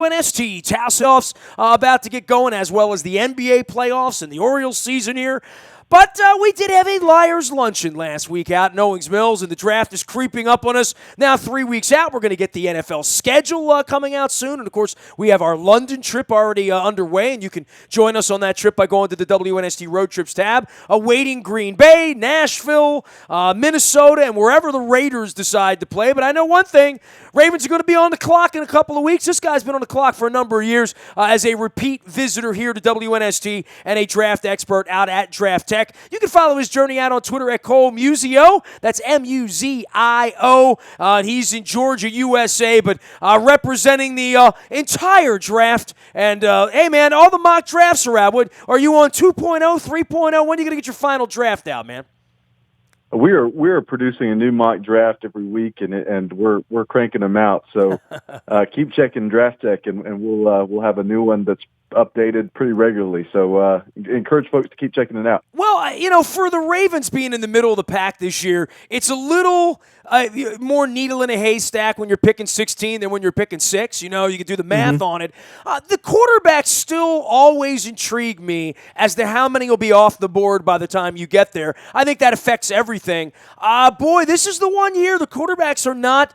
WNST playoffs about to get going, as well as the NBA playoffs and the Orioles season here. But we did have a Liars Luncheon last week out in Owings Mills, and the draft is creeping up on us. Now 3 weeks out, we're going to get the NFL schedule coming out soon. And, of course, we have our London trip already underway, and you can join us on that trip by going to the WNST Road Trips tab, awaiting Green Bay, Nashville, Minnesota, and wherever the Raiders decide to play. But I know one thing, Ravens are going to be on the clock in a couple of weeks. This guy's been on the clock for a number of years as a repeat visitor here to WNST and a draft expert out at Draft Tech. You can follow his journey out on Twitter at Cole Muzio. That's Muzio. He's in Georgia, USA, but representing the entire draft. And, hey, man, all the mock drafts are out. Are you on 2.0, 3.0? When are you going to get your final draft out, man? We're producing a new mock draft every week, and we're cranking them out. So keep checking Draft Tech, and we'll have a new one that's updated pretty regularly. So encourage folks to keep checking it out. Well, for the Ravens being in the middle of the pack this year, it's a little more needle in a haystack when you're picking 16 than when you're picking 6. You can do the math on it. The quarterbacks still always intrigue me as to how many will be off the board by the time you get there. I think that affects everything. Boy, this is the one year the quarterbacks are not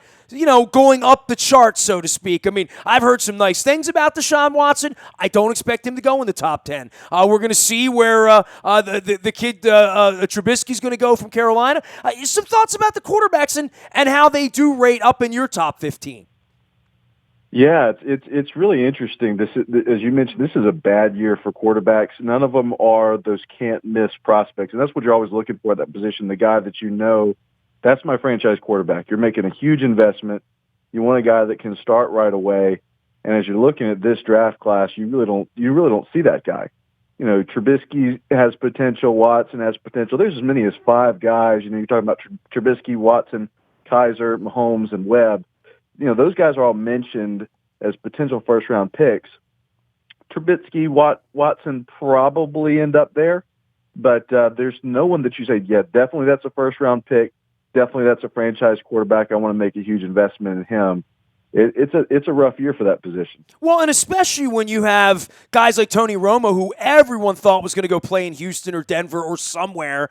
going up the charts, so to speak. I mean, I've heard some nice things about Deshaun Watson. I don't expect him to go in the top 10. We're going to see where the kid Trubisky's going to go from Carolina. Some thoughts about the quarterbacks and how they do rate up in your top 15. Yeah, it's really interesting. This, as you mentioned, this is a bad year for quarterbacks. None of them are those can't-miss prospects, and that's what you're always looking for at that position, the guy that that's my franchise quarterback. You're making a huge investment. You want a guy that can start right away. And as you're looking at this draft class, you really don't see that guy. Trubisky has potential. Watson has potential. There's as many as 5 guys. You're talking about Trubisky, Watson, Kaiser, Mahomes, and Webb. Those guys are all mentioned as potential first-round picks. Trubisky, Watson probably end up there, but there's no one that you say, yeah, definitely that's a first-round pick. Definitely that's a franchise quarterback. I want to make a huge investment in him. It's a rough year for that position. Well, and especially when you have guys like Tony Romo, who everyone thought was going to go play in Houston or Denver or somewhere,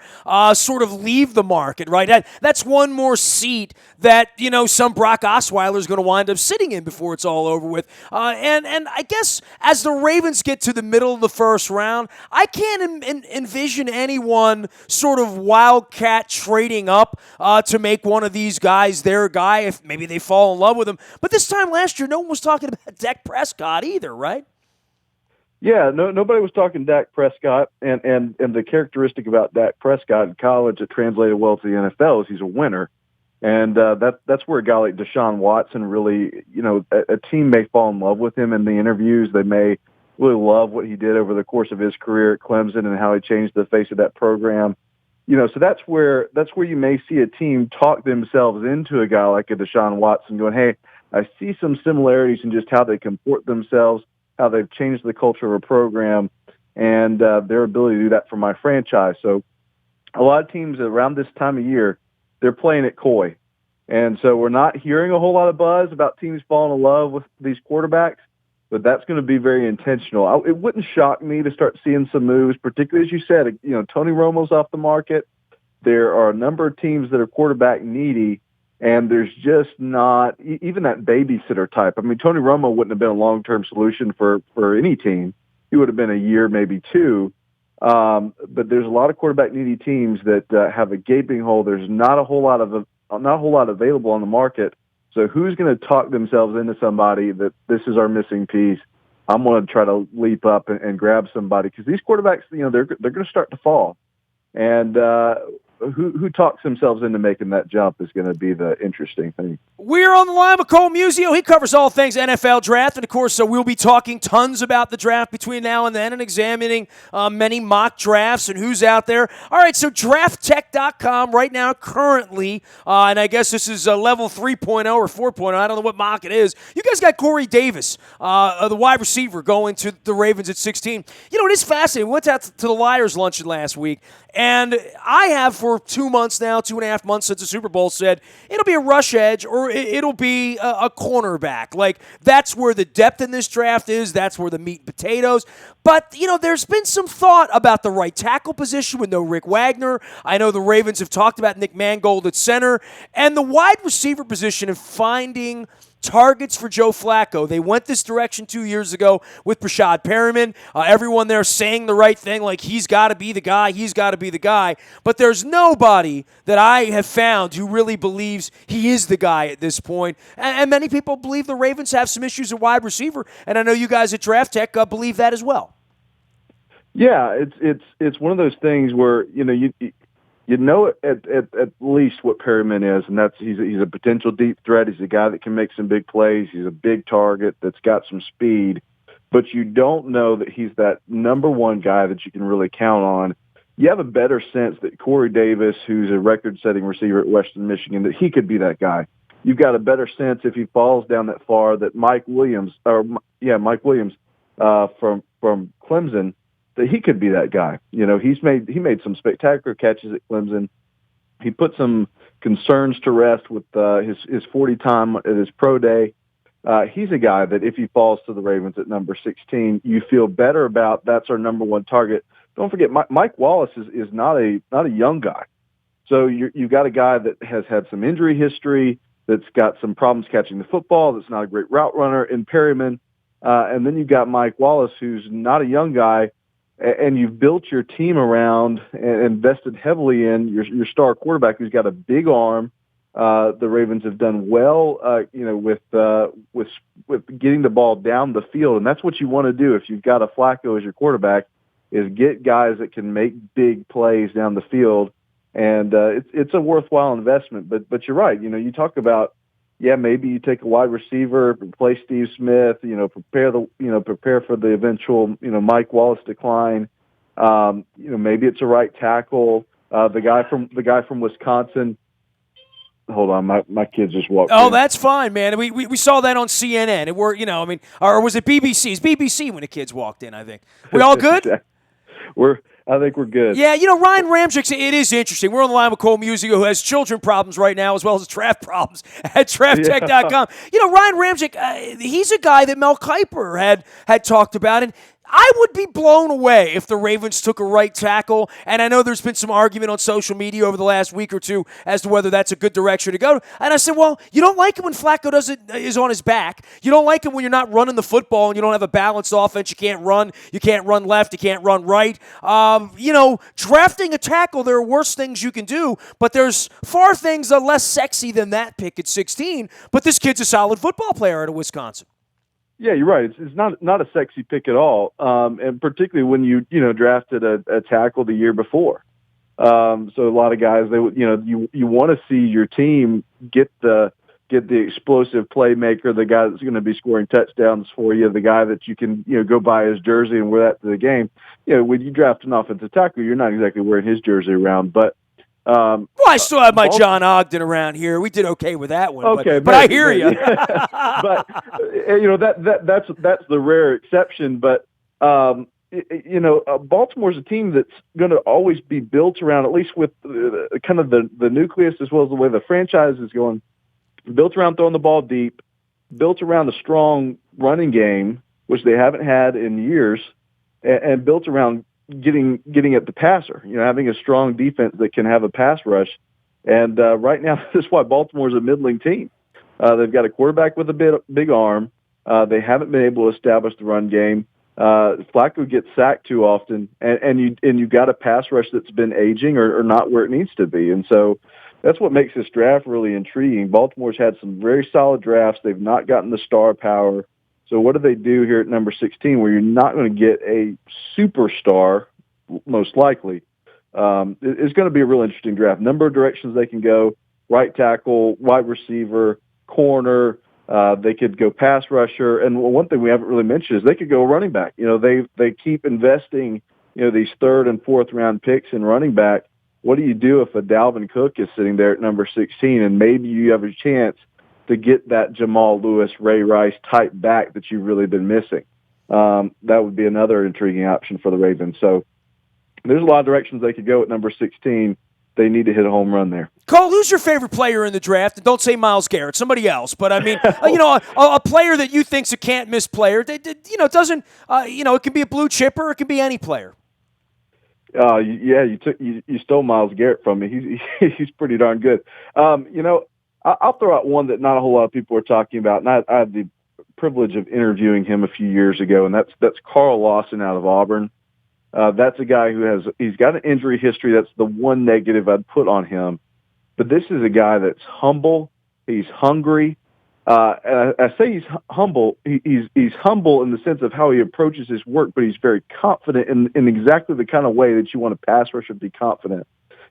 sort of leave the market, right? That's one more seat that, some Brock Osweiler is going to wind up sitting in before it's all over with. And I guess as the Ravens get to the middle of the first round, I can't envision anyone sort of wildcat trading up to make one of these guys their guy if maybe they fall in love with him. But this time last year, no one was talking about Dak Prescott either, right? Yeah, nobody was talking Dak Prescott, and the characteristic about Dak Prescott in college that translated well to the NFL is he's a winner, and that's where a guy like Deshaun Watson really, a team may fall in love with him in the interviews. They may really love what he did over the course of his career at Clemson and how he changed the face of that program. So that's where you may see a team talk themselves into a guy like a Deshaun Watson going, hey, I see some similarities in just how they comport themselves, how they've changed the culture of a program, and their ability to do that for my franchise. So a lot of teams around this time of year, they're playing it coy. And so we're not hearing a whole lot of buzz about teams falling in love with these quarterbacks, but that's going to be very intentional. It wouldn't shock me to start seeing some moves, particularly as you said, Tony Romo's off the market. There are a number of teams that are quarterback needy. And there's just not even that babysitter type. I mean, Tony Romo wouldn't have been a long-term solution for any team. He would have been a year, maybe 2. But there's a lot of quarterback-needy teams that have a gaping hole. There's not a whole lot available on the market. So who's going to talk themselves into somebody that this is our missing piece? I'm going to try to leap up and grab somebody because these quarterbacks, they're going to start to fall. And who talks themselves into making that jump is going to be the interesting thing. We're on the line with Cole Muzio. He covers all things NFL draft. And, of course, so we'll be talking tons about the draft between now and then and examining many mock drafts and who's out there. All right, so drafttech.com right now currently, and I guess this is level 3.0 or 4.0. I don't know what mock it is. You guys got Corey Davis, the wide receiver, going to the Ravens at 16. It is fascinating. We went out to the Liars Luncheon last week, and I have for for 2 months now, 2.5 months since the Super Bowl, said it'll be a rush edge or it'll be a cornerback. Like, that's where the depth in this draft is. That's where the meat and potatoes. But, there's been some thought about the right tackle position with no Rick Wagner. I know the Ravens have talked about Nick Mangold at center. And the wide receiver position of finding targets for Joe Flacco. They went this direction 2 years ago with Brashad Perriman. Everyone there saying the right thing, like he's got to be the guy, he's got to be the guy. But there's nobody that I have found who really believes he is the guy at this point. And many people believe the Ravens have some issues at wide receiver, and I know you guys at Draft Tech believe that as well. Yeah, it's one of those things where you know at least what Perryman is, and that's he's a potential deep threat. He's a guy that can make some big plays. He's a big target that's got some speed, but you don't know that he's that number one guy that you can really count on. You have a better sense that Corey Davis, who's a record-setting receiver at Western Michigan, that he could be that guy. You've got a better sense if he falls down that far that Mike Williams from Clemson, that he could be that guy. He made some spectacular catches at Clemson. He put some concerns to rest with his 40 time at his pro day. He's a guy that if he falls to the Ravens at number 16, you feel better about. That's our number one target. Don't forget, Mike Wallace is not a young guy. So you've got a guy that has had some injury history, that's got some problems catching the football, that's not a great route runner in Perryman. And then you've got Mike Wallace, who's not a young guy, and you've built your team around and invested heavily in your star quarterback who's got a big arm. The Ravens have done well, with getting the ball down the field, and that's what you want to do if you've got a Flacco as your quarterback, is get guys that can make big plays down the field, and it's a worthwhile investment. But you're right. You talk about, maybe you take a wide receiver, replace Steve Smith, prepare for the eventual, Mike Wallace decline. Maybe it's a right tackle. The guy from Wisconsin. Hold on, my kids just walked in. That's fine, man. We saw that on CNN. Or was it BBC? It's BBC when the kids walked in, I think. We all good? I think we're good. Yeah, Ryan Ramczyk, it is interesting. We're on the line with Cole Music, who has children problems right now, as well as draft problems at drafttech.com. Ryan Ramczyk, he's a guy that Mel Kiper had talked about, and I would be blown away if the Ravens took a right tackle, and I know there's been some argument on social media over the last week or two as to whether that's a good direction to go. And I said, well, you don't like it when Flacco is on his back. You don't like it when you're not running the football and you don't have a balanced offense. You can't run left, you can't run right. Drafting a tackle, there are worse things you can do, but there's far things less sexy than that pick at 16. But this kid's a solid football player out of Wisconsin. Yeah, you're right. It's not a sexy pick at all, and particularly when you drafted a tackle the year before. So a lot of guys, you want to see your team get the explosive playmaker, the guy that's going to be scoring touchdowns for you, the guy that you can go buy his jersey and wear that to the game. When you draft an offensive tackle, you're not exactly wearing his jersey around, but. I still have my John Ogden around here. We did okay with that one. Okay, but I hear you. But that's the rare exception. But Baltimore's a team that's going to always be built around, at least with kind of the nucleus as well as the way the franchise is going, built around throwing the ball deep, built around a strong running game, which they haven't had in years, and built around getting at the passer, having a strong defense that can have a pass rush. And right now, this is why Baltimore's a middling team. They've got a quarterback with a big arm. They haven't been able to establish the run game. Flacco gets sacked too often, and you got a pass rush that's been aging or not where it needs to be. And so that's what makes this draft really intriguing. Baltimore's had some very solid drafts. They've not gotten the star power. So what do they do here at number 16 where you're not going to get a superstar, most likely? It's going to be a real interesting draft. Number of directions they can go: right tackle, wide receiver, corner. They could go pass rusher. And one thing we haven't really mentioned is they could go running back. They keep investing, these third and fourth round picks in running back. What do you do if a Dalvin Cook is sitting there at number 16 and maybe you have a chance to get that Jamal Lewis, Ray Rice type back that you've really been missing? That would be another intriguing option for the Ravens. So there's a lot of directions they could go at number 16. they need to hit a home run there. Cole, who's your favorite player in the draft? And don't say Myles Garrett, somebody else. But I mean, a player that you think's a can't-miss player. Doesn't. It can be a blue chipper. It can be any player. You stole Myles Garrett from me. He's pretty darn good. I'll throw out one that not a whole lot of people are talking about, and I had the privilege of interviewing him a few years ago, and that's Carl Lawson out of Auburn. That's a guy he's got an injury history. That's the one negative I'd put on him. But this is a guy that's humble. He's hungry. And I say he's humble. He's humble in the sense of how he approaches his work, but he's very confident in exactly the kind of way that you want a pass rusher to be confident.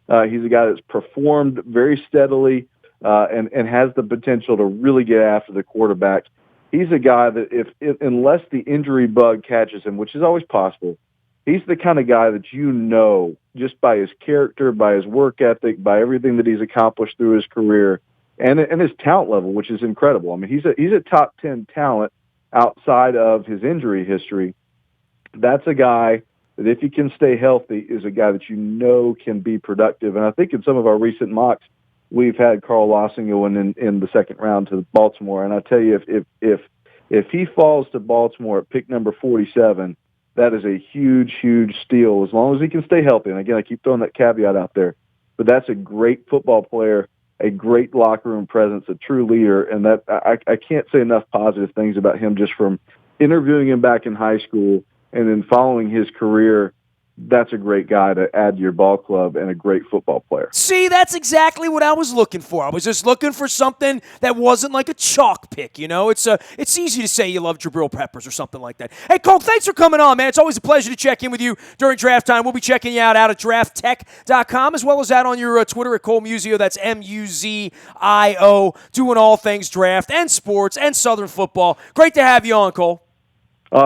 He's a guy that's performed very steadily and has the potential to really get after the quarterback. He's a guy that unless the injury bug catches him, which is always possible, he's the kind of guy that just by his character, by his work ethic, by everything that he's accomplished through his career, and his talent level, which is incredible. I mean, he's a top 10 talent outside of his injury history. That's a guy that, if he can stay healthy, is a guy that can be productive. And I think in some of our recent mocks, we've had Carl Lawson going in the second round to Baltimore. And I tell you, if he falls to Baltimore at pick number 47, that is a huge, huge steal as long as he can stay healthy. And again, I keep throwing that caveat out there, but that's a great football player, a great locker room presence, a true leader. And that I can't say enough positive things about him just from interviewing him back in high school and then following his career. That's a great guy to add to your ball club and a great football player. See, that's exactly what I was looking for. I was just looking for something that wasn't like a chalk pick, It's easy to say you love Jabril Peppers or something like that. Hey, Cole, thanks for coming on, man. It's always a pleasure to check in with you during draft time. We'll be checking you out at drafttech.com as well as out on your Twitter at Cole Muzio. That's Muzio, doing all things draft and sports and Southern football. Great to have you on, Cole.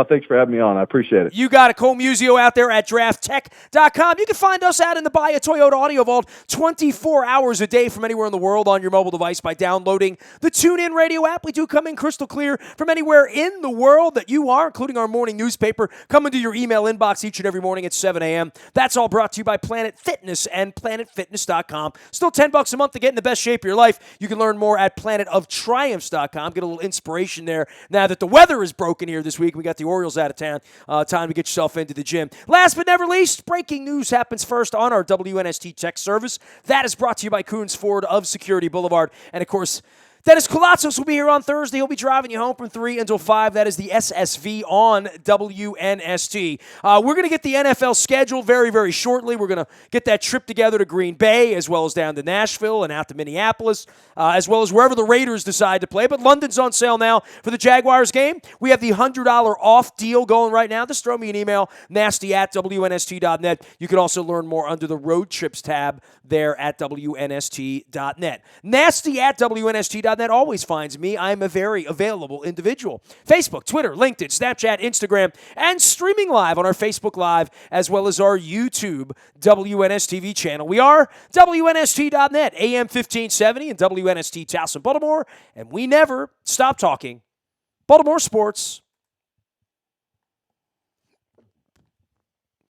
Thanks for having me on. I appreciate it. You got a Cole Muzio out there at drafttech.com. You can find us out in the Buy a Toyota Audio Vault 24 hours a day from anywhere in the world on your mobile device by downloading the TuneIn Radio app. We do come in crystal clear from anywhere in the world that you are, including our morning newspaper, coming to your email inbox each and every morning at 7 a.m. That's all brought to you by Planet Fitness and PlanetFitness.com. Still $10 a month to get in the best shape of your life. You can learn more at PlanetOfTriumphs.com. Get a little inspiration there now that the weather is broken here this week. We got the Orioles out of town. Time to get yourself into the gym. Last but never least, breaking news happens first on our WNST tech service. That is brought to you by Coons Ford of Security Boulevard. And, of course, Dennis Kolatzos will be here on Thursday. He'll be driving you home from 3 until 5. That is the SSV on WNST. We're going to get the NFL schedule very, very shortly. We're going to get that trip together to Green Bay as well as down to Nashville and out to Minneapolis, as well as wherever the Raiders decide to play. But London's on sale now for the Jaguars game. We have the $100 off deal going right now. Just throw me an email, nasty@WNST.net. You can also learn more under the Road Trips tab there at WNST.net. Nasty@WNST.net always finds me. I'm a very available individual. Facebook, Twitter, LinkedIn, Snapchat, Instagram, and streaming live on our Facebook Live as well as our YouTube WNSTV channel. We are WNST.net, AM 1570 and WNST Towson, Baltimore, and we never stop talking Baltimore sports.